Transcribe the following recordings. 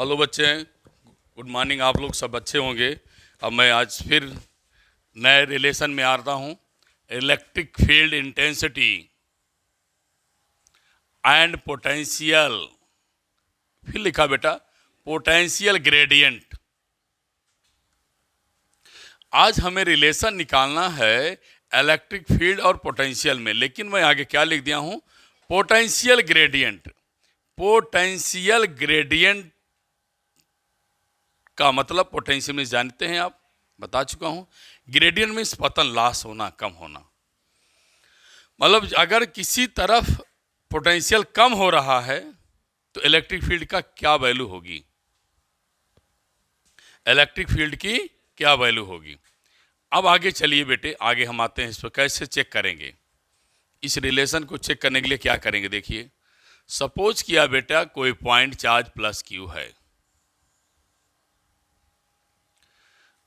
Hello बच्चे, good morning. आप लोग सब अच्छे होंगे। अब मैं आज फिर नए रिलेशन में आता हूँ। Electric field intensity and potential, फिर लिखा बेटा पोटेंशियल ग्रेडियंट। आज हमें रिलेशन निकालना है इलेक्ट्रिक फील्ड और पोटेंशियल में, लेकिन मैं आगे क्या लिख दिया हूँ, पोटेंशियल ग्रेडियंट। पोटेंशियल ग्रेडियंट का मतलब पोटेंशियल में जानते हैं आप, बता चुका हूं। ग्रेडियंट मीन्स पतन, लॉस होना, कम होना। मतलब अगर किसी तरफ पोटेंशियल कम हो रहा है तो इलेक्ट्रिक फील्ड का क्या वैल्यू होगी, इलेक्ट्रिक फील्ड की क्या वैल्यू होगी। अब आगे चलिए बेटे, आगे हम आते हैं इस पर कैसे चेक करेंगे। इस रिलेशन को चेक करने के लिए क्या करेंगे, देखिए। सपोज किया बेटा कोई पॉइंट चार्ज प्लस क्यू है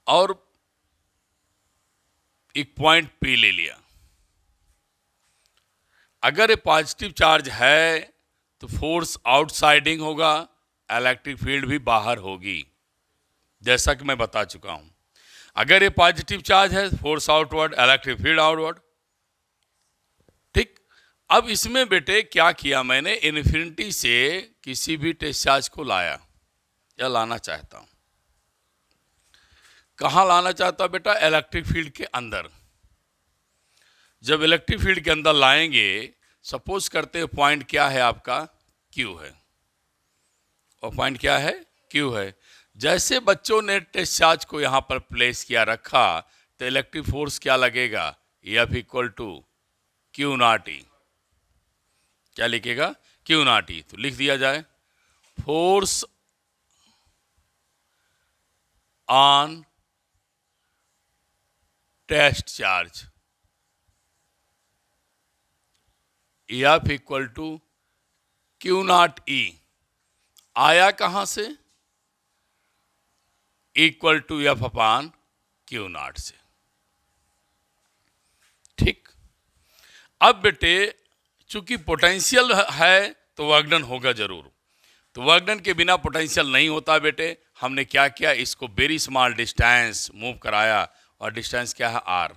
और एक पॉइंट पी ले लिया। अगर ये पॉजिटिव चार्ज है तो फोर्स आउटसाइडिंग होगा, इलेक्ट्रिक फील्ड भी बाहर होगी, जैसा कि मैं बता चुका हूं। अगर ये पॉजिटिव चार्ज है, force outward, electric field outward. ठीक। अब इसमें बेटे क्या किया मैंने, इन्फिनिटी से किसी भी टेस्ट चार्ज को लाया या लाना चाहता हूं। कहां लाना चाहता बेटा, इलेक्ट्रिक फील्ड के अंदर। जब इलेक्ट्रिक फील्ड के अंदर लाएंगे, सपोज करते हैं पॉइंट क्या है आपका, क्यू है, और पॉइंट क्या है, क्यू है। जैसे बच्चों ने टेस्ट चार्ज को यहां पर प्लेस किया रखा तो इलेक्ट्रिक फोर्स क्या लगेगा, F equal to q naught E. क्या लिखेगा, क्यू नॉट ई। तो लिख दिया जाए force on test charge F equal to q naught E. आया कहां से, equal to F upon q naught से। ठीक। अब बेटे चूंकि पोटेंशियल है तो वर्क डन होगा जरूर। तो वर्क डन के बिना पोटेंशियल नहीं होता बेटे। हमने क्या किया, इसको वेरी स्मॉल डिस्टेंस मूव कराया, और डिस्टेंस क्या है, R.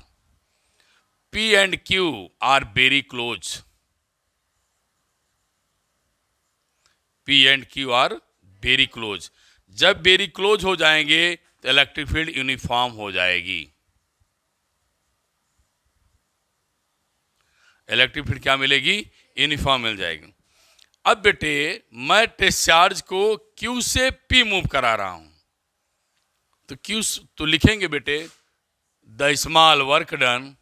P and Q are very close, P and Q are very close. जब वेरी क्लोज हो जाएंगे तो इलेक्ट्रिक फील्ड यूनिफॉर्म हो जाएगी। इलेक्ट्रिक फील्ड क्या मिलेगी, यूनिफॉर्म मिल जाएगी। अब बेटे मैं टेस्ट चार्ज को क्यू से पी मूव करा रहा हूं, तो क्यू तो लिखेंगे बेटे the small work done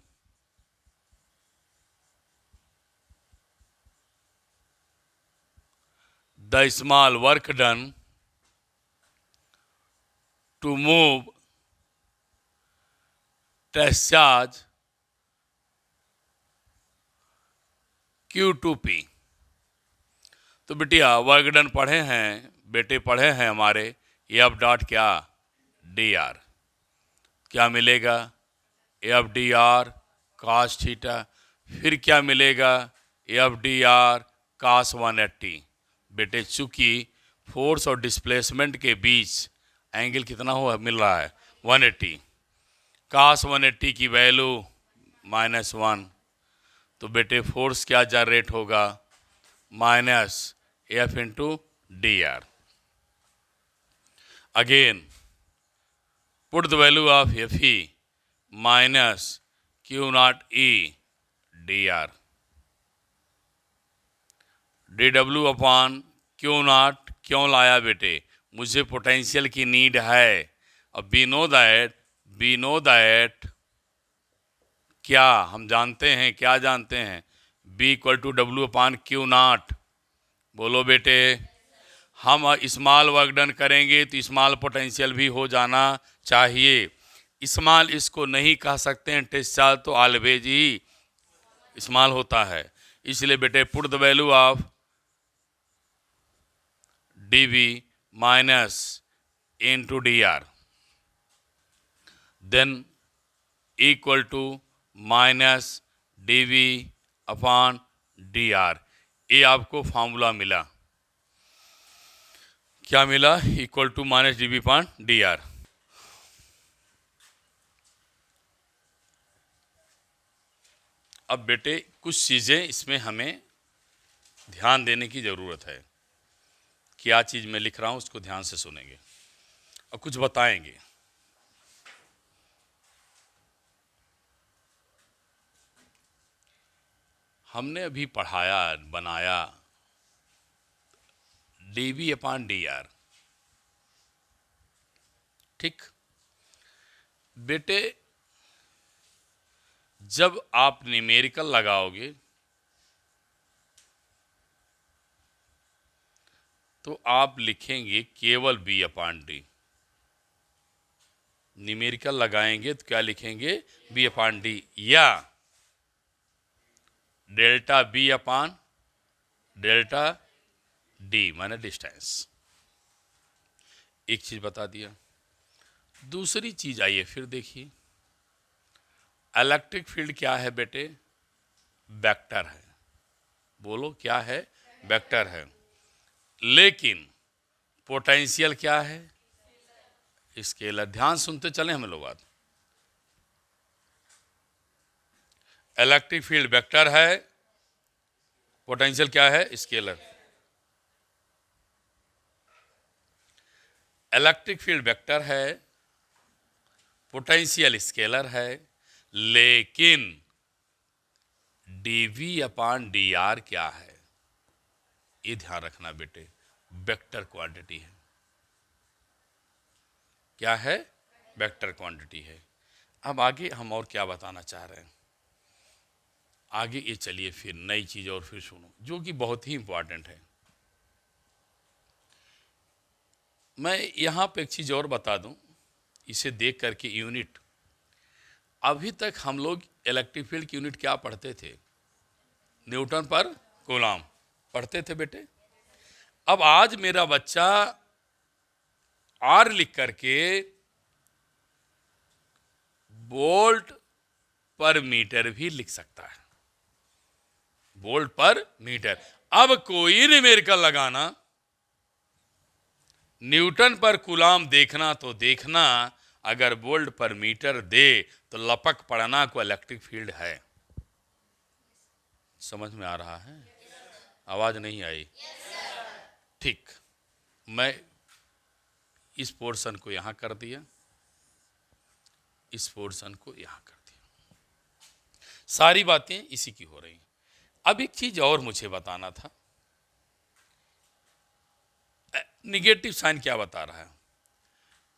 the small work done to move test charge Q to P। तो बेटिया वर्क डन पढ़े हैं, बेटे पढ़े हैं हमारे, एफ डॉट क्या, डी आर। क्या मिलेगा, F D R cos theta. फिर क्या मिलेगा, एफ डी आर कास 180। बेटे चूंकि फोर्स और डिस्प्लेसमेंट के बीच एंगल कितना हुआ मिल रहा है, 180। कास 180 की वैल्यू -1। तो बेटे फोर्स क्या जनरेट होगा, minus F into D are. Again put the value of F E minus Q naught E D R. D W upon Q not क्यों लाया बेटे, मुझे पोटेंशियल की नीड है। अब वी नो दैट क्या हम जानते हैं, क्या जानते हैं, B equal to W upon Q nought. बोलो बेटे, हम स्मॉल वर्क डन करेंगे तो स्मॉल पोटेंशियल भी हो जाना चाहिए। स्मॉल इसको नहीं कह सकते हैं, टेस्ट चार्ज तो ऑलवेज ही स्मॉल होता है। इसलिए बेटे put the value of D V minus into D R, then equal to minus D V upon D R. ये आपको फॉर्मूला मिला। क्या मिला? Equal to minus D B upon D R. अब बेटे कुछ चीज़ें इसमें हमें ध्यान देने की ज़रूरत है। क्या चीज़ मैं लिख रहा हूँ उसको ध्यान से सुनेंगे और कुछ बताएंगे। हमने अभी पढ़ाया बनाया D B upon D R, ठीक। बेटे जब आप न्यूमेरिकल लगाओगे तो आप लिखेंगे केवल बी अपॉन डी। न्यूमेरिकल लगाएंगे तो क्या लिखेंगे? बी अपॉन डी, या delta B upon delta D माने डिस्टेंस। एक चीज बता दिया। दूसरी चीज आइए फिर देखिए, इलेक्ट्रिक फील्ड क्या है बेटे? वेक्टर है। बोलो क्या है? वेक्टर है। लेकिन पोटेंशियल क्या है? स्केलर। ध्यान सुनते चले हम लोग बात। इलेक्ट्रिक फील्ड वेक्टर है, पोटेंशियल क्या है? स्केलर। इलेक्ट्रिक फील्ड वेक्टर है, पोटेंशियल स्केलर है, लेकिन dv अपॉन dr क्या है? ये ध्यान रखना बेटे, वेक्टर क्वांटिटी है। क्या है? वेक्टर क्वांटिटी है। अब आगे हम और क्या बताना चाह रहे हैं आगे, ये चलिए फिर नई चीज और फिर सुनो जो कि बहुत ही इंपॉर्टेंट है। मैं यहां पे एक चीज और बता दूं, इसे देख करके यूनिट, अभी तक हम लोग इलेक्ट्रिक फील्ड की यूनिट क्या पढ़ते थे? न्यूटन पर कूलॉम पढ़ते थे बेटे। अब आज मेरा बच्चा आर लिख करके वोल्ट पर मीटर भी लिख सकता है। वोल्ट पर मीटर। अब कोई न्यूमेरिकल लगाना, न्यूटन पर कूलॉम देखना तो देखना, अगर वोल्ट पर मीटर दे तो लपक पड़ना को इलेक्ट्रिक फील्ड है। समझ में आ रहा है? आवाज नहीं आई? ठीक। मैं इस पोर्शन को यहां कर दिया, इस पोर्शन को यहां कर दिया। सारी बातें इसी की हो रही। अब एक चीज और मुझे बताना था, नेगेटिव साइन क्या बता रहा है?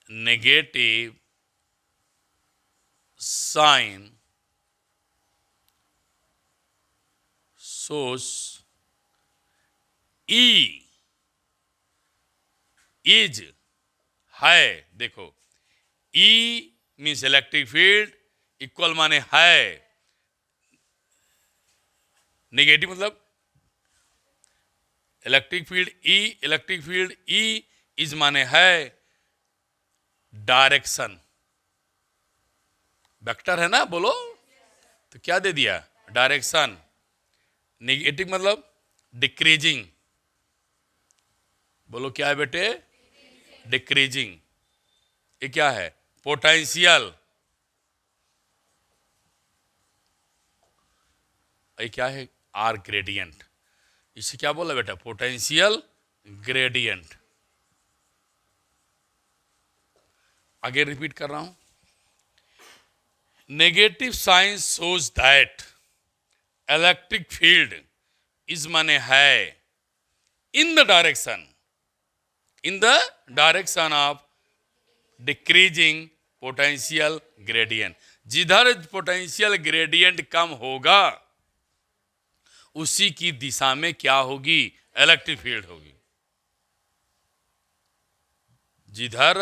Negative sign source E is है। देखो E means electric field, equal माने है, नेगेटिव मतलब इलेक्ट्रिक फील्ड ई इज माने है, डायरेक्शन वेक्टर है ना, बोलो तो क्या दे दिया? डायरेक्शन। नेगेटिव मतलब डिक्रीजिंग, बोलो क्या है बेटे? डिक्रीजिंग। ये क्या है? पोटेंशियल। ये क्या है? Or gradient. इसे क्या बोला बेटा? Potential gradient. आगे रिपीट कर रहा हूं, negative sign shows that electric field is माने है in the direction of decreasing potential gradient. जिधर पोटेंशियल ग्रेडियंट कम होगा उसी की दिशा में क्या होगी? इलेक्ट्रिक फील्ड होगी। जिधर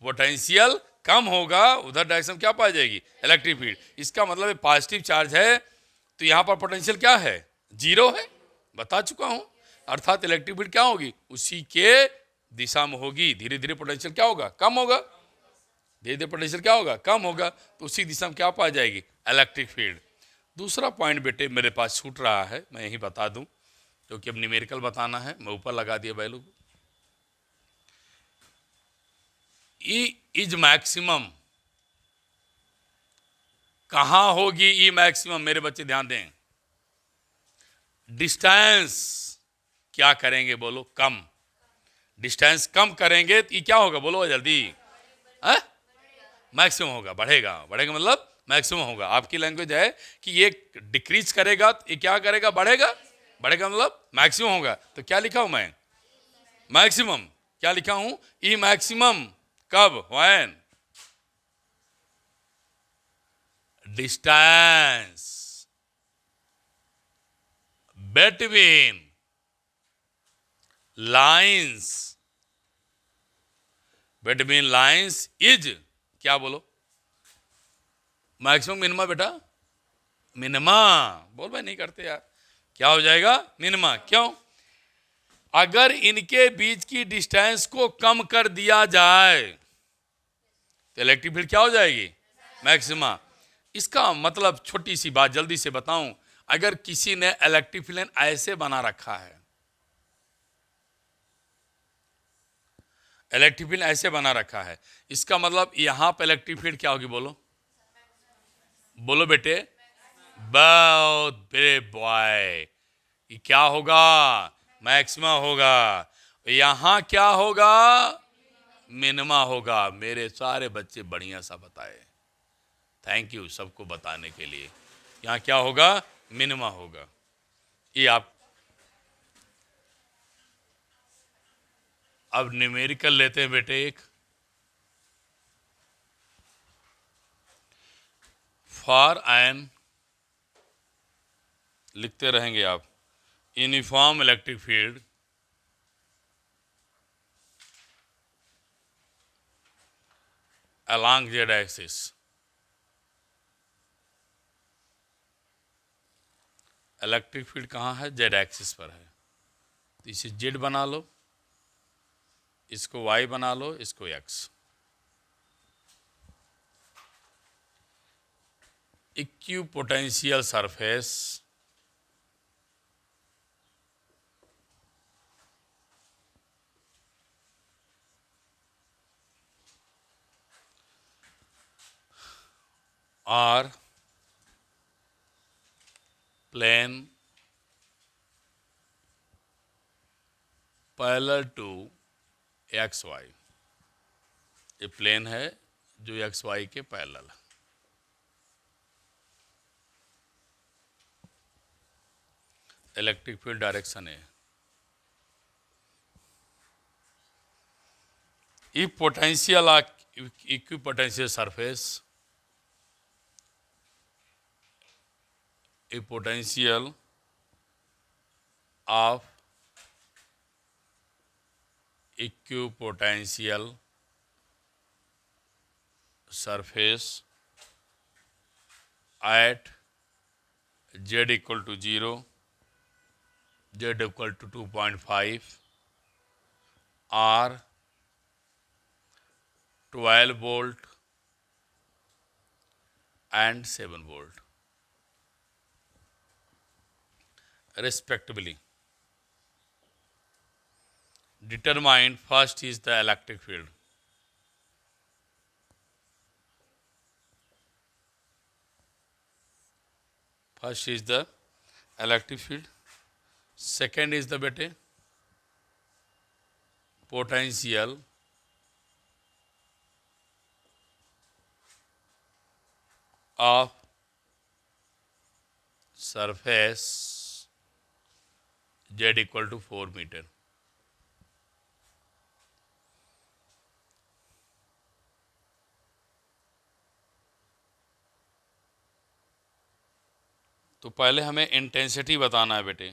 पोटेंशियल कम होगा उधर डायरेक्शन क्या पाई जाएगी? Electric field. इसका मतलब पॉजिटिव चार्ज है तो यहां पर पोटेंशियल क्या है? जीरो है, बता चुका हूं। अर्थात इलेक्ट्रिक फील्ड क्या होगी? उसी के दिशा में होगी। धीरे धीरे पोटेंशियल क्या होगा? कम होगा। धीरे धीरे पोटेंशियल क्या होगा? कम होगा। तो उसी दिशा में क्या पाई जाएगी? Electric field. दूसरा पॉइंट बेटे मेरे पास छूट रहा है, मैं यही बता दूं क्योंकि अब न्यूमेरिकल बताना है। मैं ऊपर लगा दिया वैल्यू। ई इज मैक्सिमम कहां होगी? ई मैक्सिमम, मेरे बच्चे ध्यान दें, डिस्टेंस क्या करेंगे बोलो? कम। डिस्टेंस कम करेंगे तो ये क्या होगा बोलो जल्दी? मैक्सिमम होगा, बढ़ेगा। बढ़ेगा मतलब मैक्सिमम होगा। आपकी लैंग्वेज है कि ये डिक्रीज करेगा तो ये क्या करेगा? बढ़ेगा। बढ़ेगा मतलब मैक्सिमम होगा। तो क्या लिखा हूं मैं? मैक्सिमम। क्या लिखा हूं? E maximum. कब? When distance between lines, between lines is क्या बोलो? मैक्सिमम। मिनिमा बेटा, मिनिमा। बोल भाई नहीं करते यार। क्या हो जाएगा? मिनिमा। क्यों? अगर इनके बीच की डिस्टेंस को कम कर दिया जाए तो इलेक्ट्रिक फील्ड क्या हो जाएगी? मैक्सिमा। इसका मतलब छोटी सी बात जल्दी से बताऊं, अगर किसी ने इलेक्ट्रिक फील्ड ऐसे बना रखा है, इलेक्ट्रिक फील्ड ऐसे बना रखा है, इसका मतलब यहां पर इलेक्ट्रिक फील्ड क्या होगी बोलो? बोलो बेटे, बहुत बड़े बॉय, ये क्या होगा? मैक्सिमा होगा। यहां क्या होगा? मिनिमा होगा। मेरे सारे बच्चे बढ़िया सा बताए, थैंक यू सबको बताने के लिए। यहां क्या होगा? मिनिमा होगा। ये आप अब न्यूमेरिकल लेते हैं बेटे। एक फॉर एन, लिखते रहेंगे आप, uniform electric field along z axis, electric field कहाँ है? जेड एक्सिस पर है। तो इसे जेड बना लो, इसको वाई बना लो, इसको X. Equipotential surface are plane parallel to X Y. ये प्लेन है जो एक्स वाई के पैरेलल है। इलेक्ट्रिक फील्ड डायरेक्शन है। if potential equipotential surface, a potential of equipotential surface at z equal to 0, z equal to 2.5 or 12 volt and 7 volt respectively. Determined first is the electric field. First is the electric field. Second is the bete potential of surface z equal to 4 meter. तो पहले हमें intensity बताना है बेटे।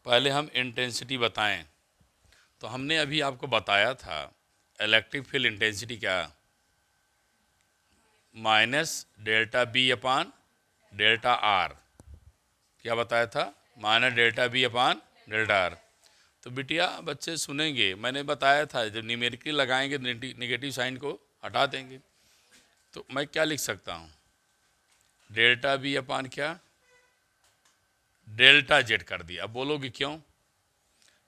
पहले हम intensity बताएं। तो हमने अभी आपको बताया था इलेक्ट्रिक फील्ड इंटेंसिटी क्या? Minus delta B upon delta R. क्या बताया था? Minus delta B upon delta R. तो बिटिया बच्चे सुनेंगे, मैंने बताया था जब न्यूमेरिकल लगाएंगे नेगेटिव साइन को हटा देंगे। तो मैं क्या लिख सकता हूँ? डेल्टा बी अपान क्या? डेल्टा जेड कर दिया। अब बोलोगे क्यों?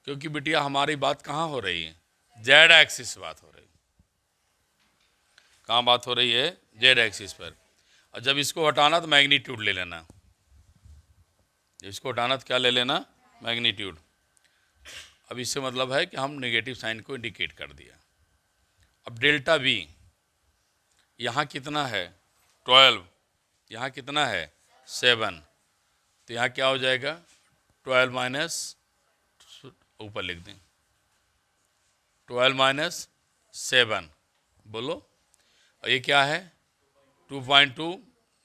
क्योंकि बिटिया हमारी बात कहाँ हो रही है? जेड एक्सिस बात हो रही, कहाँ बात हो रही है? जेड एक्सिस पर। और जब इसको हटाना तो मैग्नीट्यूड ले लेना, इसको हटाना तो क्या ले लेना? मैग्नीट्यूड। अब इससे मतलब है कि हम नेगेटिव साइन को इंडिकेट कर दिया। अब डेल्टा वी यहाँ कितना है? 12। यहाँ कितना है? 7। तो यहाँ क्या हो जाएगा? 12 माइनस, ऊपर लिख दें 12 माइनस 7, बोलो। और ये क्या है? 2.2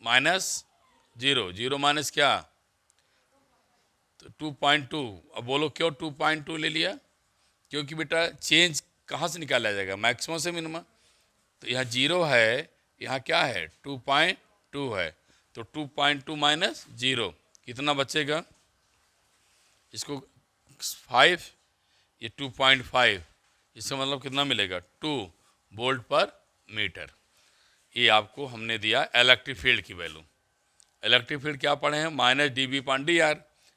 माइनस 0, 0 माइनस क्या? तो 2.2। अब बोलो क्यों 2.2 ले लिया? क्योंकि बेटा चेंज कहाँ से निकाला जाएगा? मैक्सिमम से मिनिमम। तो यहाँ 0 है, यहाँ क्या है? 2.2 है। तो 2.2 माइनस 0 कितना बचेगा? इसको 5, ये 2.5, इसका मतलब कितना मिलेगा? 2 वोल्ट पर मीटर। ये आपको हमने दिया इलेक्ट्रिक फील्ड की वैल्यू। इलेक्ट्रिक फील्ड क्या पढ़े हैं? Minus dB upon dr,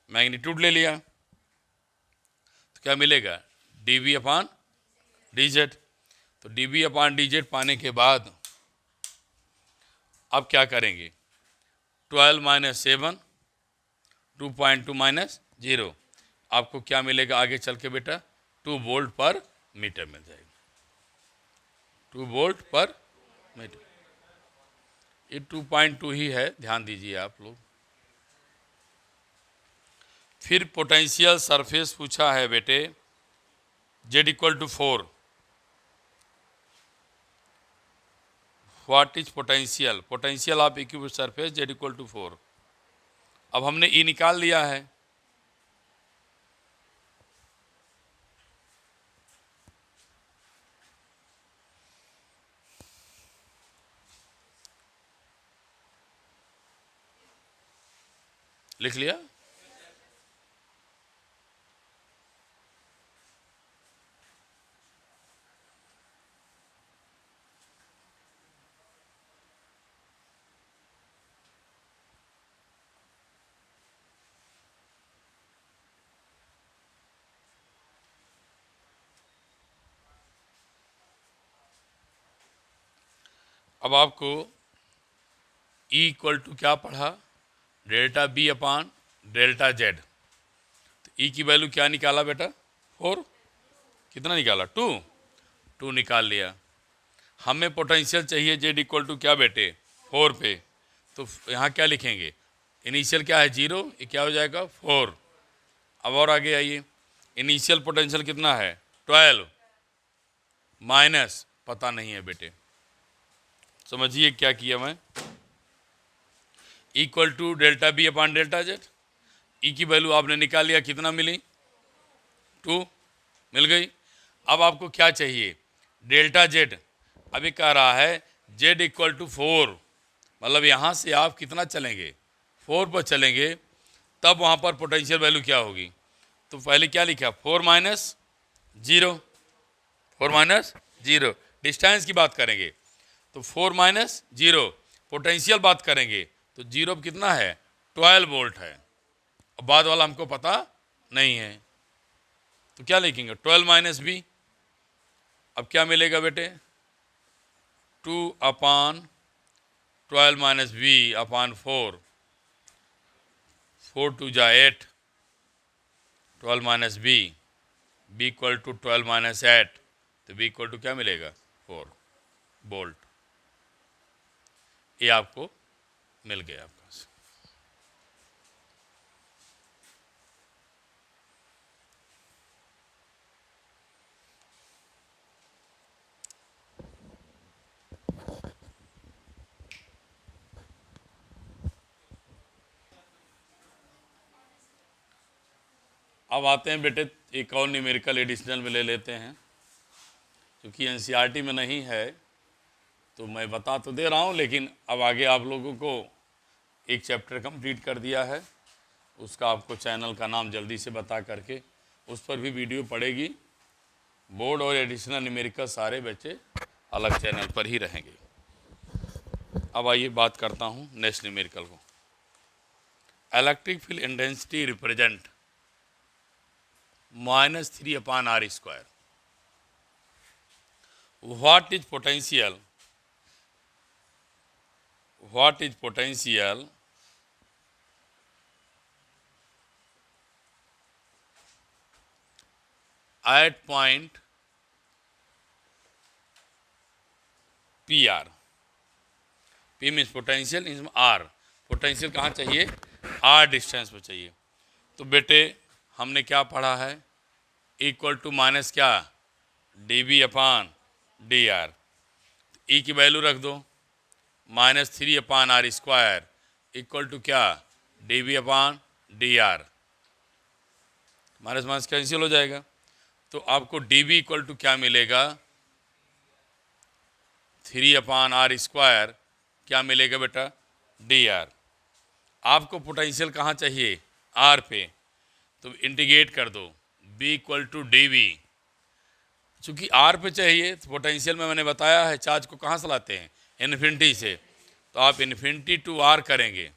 magnitude ले लिया तो क्या मिलेगा? dV upon dz। तो dV अपॉन dz पाने के बाद अब क्या करेंगे? 12 माइनस 7, 2.2 माइनस 0, आपको क्या मिलेगा आगे चल के बेटा? 2 वोल्ट पर मीटर मिल जाएगा, 2 वोल्ट पर मीटर। ये 2.2 ही है, ध्यान दीजिए आप लोग। फिर पोटेंशियल सरफेस पूछा है बेटे, z equal to 4। What is potential? Potential of equivalent surface z equal to 4। अब हमने E निकाल लिया है, लिख लिया। अब आपको E इक्वल टू क्या पढ़ा? Delta B upon delta Z। तो E की वैल्यू क्या निकाला बेटा? 4। कितना निकाला? 2 निकाल लिया। हमें पोटेंशियल चाहिए Z इक्वल टू क्या बेटे? 4 पे। तो यहाँ क्या लिखेंगे? इनिशियल क्या है? 0, ये क्या हो जाएगा? 4। अब और आगे आइए, इनिशियल पोटेंशियल कितना है? 12 माइनस, पता नहीं है बेटे, समझिए क्या किया मैं। Equal to delta B upon delta Z। E की वैल्यू आपने निकाल लिया, कितना मिली? 2 मिल गई। अब आपको क्या चाहिए? Delta Z। अभी कह रहा है Z इक्वल टू 4, मतलब यहाँ से आप कितना चलेंगे? 4 पर चलेंगे, तब वहाँ पर पोटेंशियल वैल्यू क्या होगी? तो पहले क्या लिखा? 4 माइनस 0, 4 माइनस 0। डिस्टेंस की बात करेंगे तो 4 माइनस 0। पोटेंशियल बात करेंगे तो 0 कितना है? 12 वोल्ट है। अब बाद वाला हमको पता नहीं है, तो क्या लिखेंगे? 12 माइनस बी। अब क्या मिलेगा बेटे? 2 अपान 12 माइनस बी अपान 4, 4 2 जा 8, 12 minus B equal to 12 minus 8, तो बी इक्वल टू क्या मिलेगा? 4 वोल्ट। ये आपको मिल गया आपका। अब आते हैं बेटे एक और न्यूमेरिकल एडिशनल में ले लेते हैं, क्योंकि एनसीईआरटी में नहीं है तो मैं बता तो दे रहा हूँ, लेकिन अब आगे आप लोगों को एक चैप्टर कंप्लीट कर दिया है, उसका आपको चैनल का नाम जल्दी से बता करके उस पर भी वीडियो पड़ेगी। बोर्ड और एडिशनल न्यूमेरिकल सारे बच्चे अलग चैनल पर ही रहेंगे। अब आइए बात करता हूँ नेक्स्ट न्यूमेरिकल को। Electric field intensity represent -3 upon r square. What is potential, what is potential at point P R. P means potential, in are, potential कहाँ चाहिए, आर डिस्टेंस पे चाहिए। तो बेटे हमने क्या पढ़ा है, इक्वल टू माइनस क्या, d B upon d r. E की वैल्यू रख दो, -3 upon are square equal to क्या, d B upon d r. Minus minus cancel हो जाएगा, तो आपको डी बी इक्वल टू क्या मिलेगा, 3 अपान आर स्क्वायर, क्या मिलेगा बेटा, डी आर। आपको पोटेंशियल कहाँ चाहिए, आर पे, तो इंटीग्रेट कर दो, B equal to D V. चूँकि आर पे चाहिए तो पोटेंशियल में मैंने बताया है चार्ज को कहाँ से लाते हैं, इन्फिनिटी से, तो आप इन्फिनिटी टू आर करेंगे,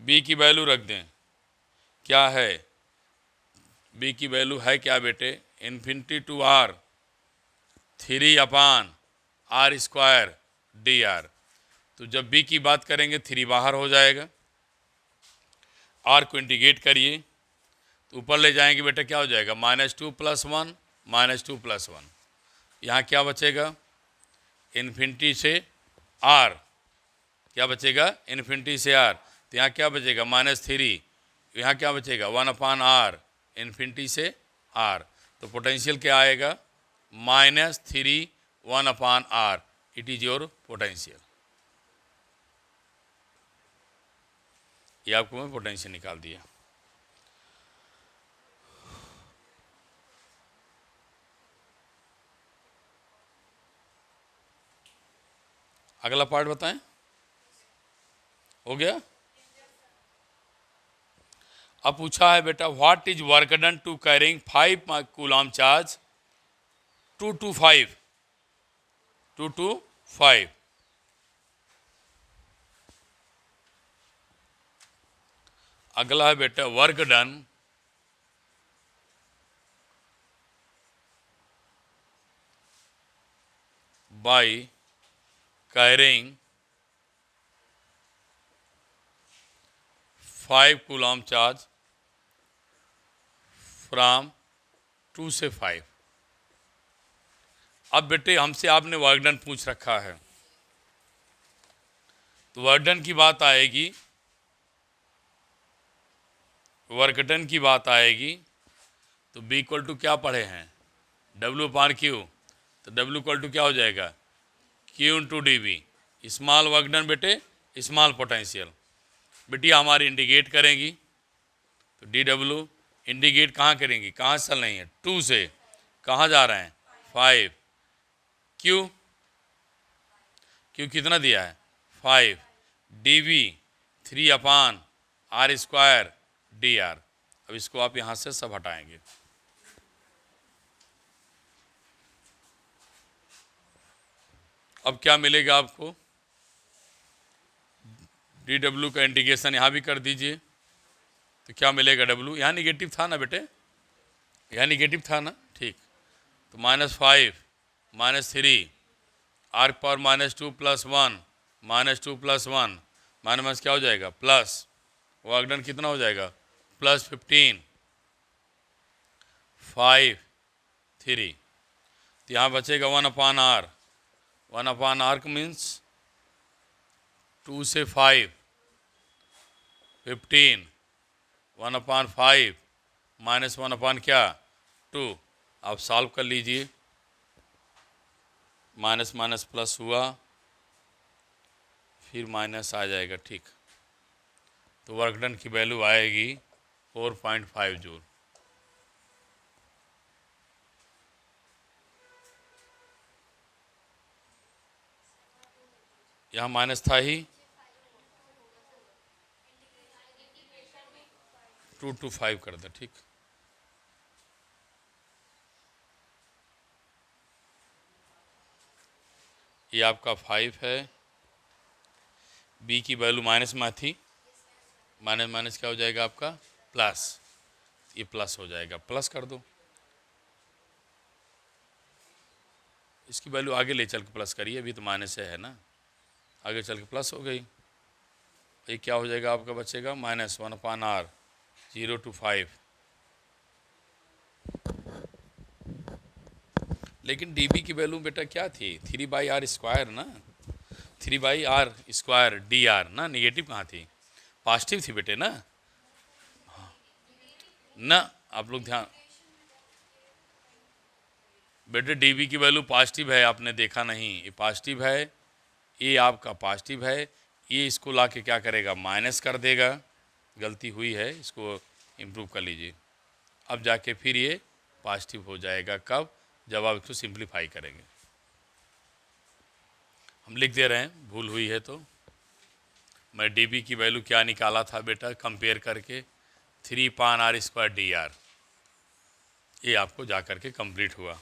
बी की वैल्यू रख दें, क्या है, बी की वैल्यू है क्या बेटे, infinity to R 3 upon are square D R. तो जब बी की बात करेंगे 3 बाहर हो जाएगा, आर को इंटीग्रेट करिए तो ऊपर ले जाएंगे बेटा क्या हो जाएगा, -2 + 1 -2 + 1। यहाँ क्या बचेगा, इन्फिनिटी से आर, क्या बचेगा, इन्फिनिटी से आर, तो यहाँ क्या बचेगा, -3, यहाँ क्या बचेगा, 1 अपान आर, इन्फिनिटी से आर। तो पोटेंशियल क्या आएगा, -3 1 upon r, it is your potential. ये आपको मैं पोटेंशियल निकाल दिया। अगला पार्ट बताएं, हो गया। अब पूछा है बेटा what is work done to carrying 5 coulomb charge 2 to 5, 2 to 5। अगला है बेटा work done by carrying 5 coulomb charge from 2 से 5। अब बेटे हमसे आपने वर्क डन पूछ रखा है, तो वर्क डन की बात आएगी, वर्क डन की बात आएगी तो B इक्वल टू क्या पढ़े हैं, W अपान Q, तो W इक्वल टू क्या हो जाएगा, Q into D B. Small work done बेटे स्मॉल पोटेंशियल, बिटिया हमारी इंडिकेट करेंगी तो DW इंडिकेट कहाँ करेंगी, कहाँ से चल रही है, 2 से, कहाँ जा रहे हैं, 5। Q, Q कितना दिया है, 5, DV 3 upon are square D R. अब इसको आप यहाँ से सब हटाएंगे, अब क्या मिलेगा आपको, DW का इंटीग्रेशन यहाँ भी कर दीजिए तो क्या मिलेगा, W यहाँ निगेटिव था ना बेटे, यहाँ निगेटिव था ना, ठीक, तो -5 -3 आर पावर -2 + 1 -2 + 1 माइनस क्या हो जाएगा, प्लस, वर्क डन कितना हो जाएगा, +15 5 3। तो यहाँ बचेगा 1 upon are, 1 upon are means 2 से 5 15, 1 अपान 5 -1 अपान क्या 2। आप सॉल्व कर लीजिए, माइनस माइनस प्लस हुआ, फिर माइनस आ जाएगा, ठीक, तो वर्क डन की वैल्यू आएगी 4.5 जूल। यहाँ माइनस था ही, 2 to 5 कर दे, ठीक, ये आपका 5 है, बी की वैल्यू माइनस में थी, माइनस माइनस क्या हो जाएगा आपका प्लस, ये प्लस हो जाएगा, प्लस कर दो, इसकी वैल्यू आगे ले चल के प्लस करिए, अभी तो माइनस है ना, आगे चल के प्लस हो गई। ये क्या हो जाएगा आपका, बचेगा -1/r 0 to 5। लेकिन dB की वैल्यू बेटा क्या थी, 3/r² ना, 3/r² dr ना, निगेटिव कहाँ थी, पॉजिटिव थी बेटे ना। ना आप लोग ध्यान, बेटे dB की वैल्यू पॉजिटिव है, आपने देखा नहीं, ये पॉजिटिव है, ये आपका पॉजिटिव है, ये इसको ला के क्या करेगा, माइनस कर देगा। गलती हुई है, इसको इम्प्रूव कर लीजिए। अब जाके फिर ये पॉजिटिव हो जाएगा, कब, जब आप इसको सिंप्लीफाई करेंगे। हम लिख दे रहे हैं, भूल हुई है तो। मैं dB की वैल्यू क्या निकाला था बेटा, कंपेयर करके 3/r² dr, ये आपको जा करके कंप्लीट हुआ।